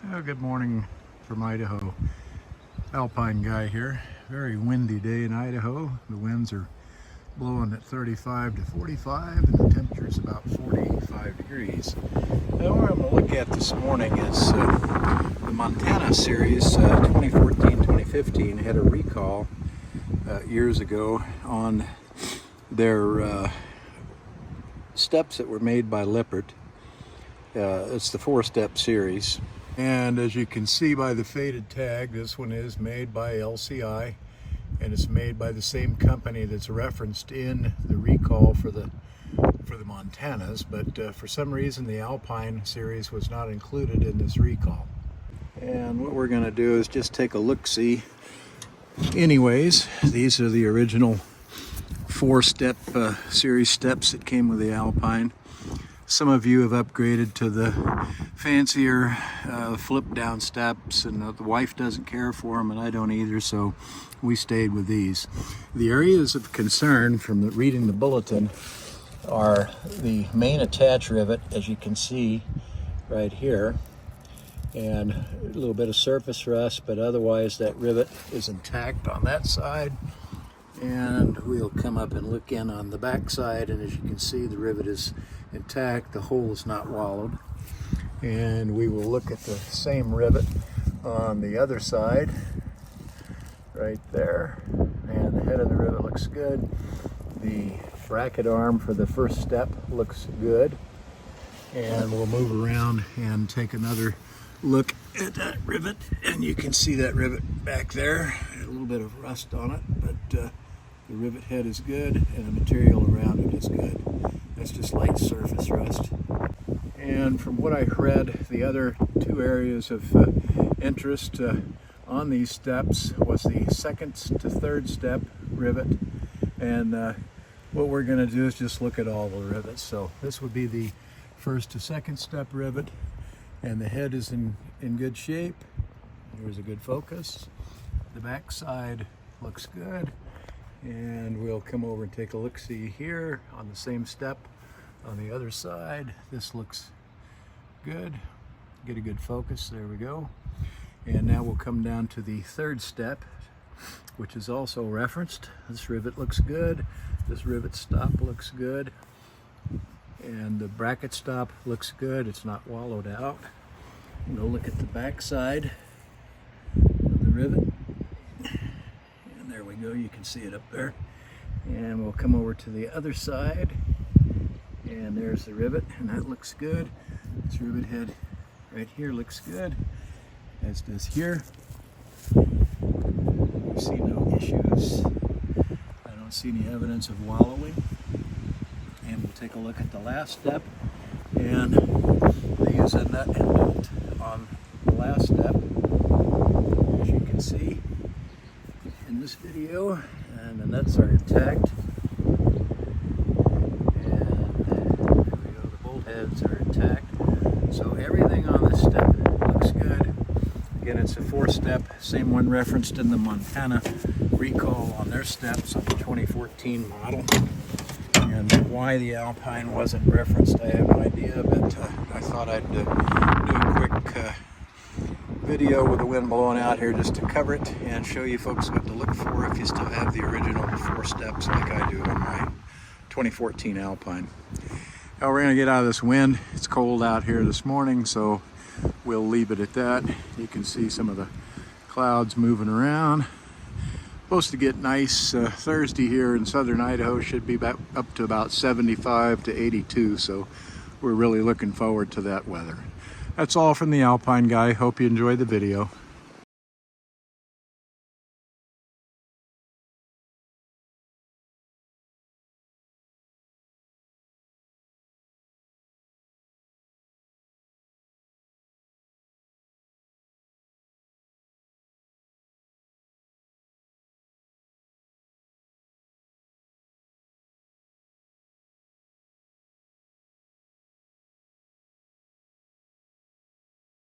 Good morning from Idaho. Alpine guy here. Very windy day in Idaho. The winds are blowing at 35 to 45 and the temperature is about 45 degrees. Now what I'm going to look at this morning is the Montana series 2014-2015 had a recall years ago on their steps that were made by Lippert. It's the 4-step series. And as you can see by the faded tag, this one is made by LCI, and it's made by the same company that's referenced in the recall for the Montanas, but for some reason the Alpine series was not included in this recall. And what we're going to do is just take a look-see. Anyways, these are the original 4-step series steps that came with the Alpine. Some of you have upgraded to the fancier flip down steps, and the wife doesn't care for them and I don't either, so we stayed with these. The areas of concern from reading the bulletin are the main attach rivet, as you can see right here, and a little bit of surface rust, but otherwise that rivet is intact on that side. And we'll come up and look in on the back side, and as you can see the rivet is intact, the hole is not wallowed. And we will look at the same rivet on the other side right there, and the head of the rivet looks good. The bracket arm for the first step looks good, and we'll move around and take another look at that rivet, and you can see that rivet back there, a little bit of rust on it, but the rivet head is good and the material around it is good. That's just light surface rust. And from what I read, the other two areas of interest on these steps was the 2nd to 3rd step rivet. And what we're going to do is just look at all the rivets. So this would be the 1st to 2nd step rivet, and the head is in good shape. Here's a good focus. The back side looks good. And we'll come over and take a look-see here on the same step on the other side. This looks good. Get a good focus. There we go. And now we'll come down to the 3rd step, which is also referenced. This rivet looks good. This rivet stop looks good. And the bracket stop looks good. It's not wallowed out. We'll look at the back side of the rivet. There we go, you can see it up there. And we'll come over to the other side, and there's the rivet, and that looks good. This rivet head right here looks good, as does here. We see no issues. I don't see any evidence of wallowing. And we'll take a look at the last step, and they use a nut and bolt on the last step, as you can see in this video, and the nuts are intact, and there we go, the bolt heads are intact, so everything on this step looks good. Again, it's a 4-step, same one referenced in the Montana recall on their steps on the 2014 model. And why the Alpine wasn't referenced, I have no idea, but I thought I'd do a quick video with the wind blowing out here just to cover it and show you folks what to look for if you still have the original 4 steps like I do on my 2014 Alpine. Now we're going to get out of this wind. It's cold out here this morning, so we'll leave it at that. You can see some of the clouds moving around. Supposed to get nice Thursday here in southern Idaho. Should be up to about 75 to 82, so we're really looking forward to that weather. That's all from the Alpine guy. Hope you enjoyed the video.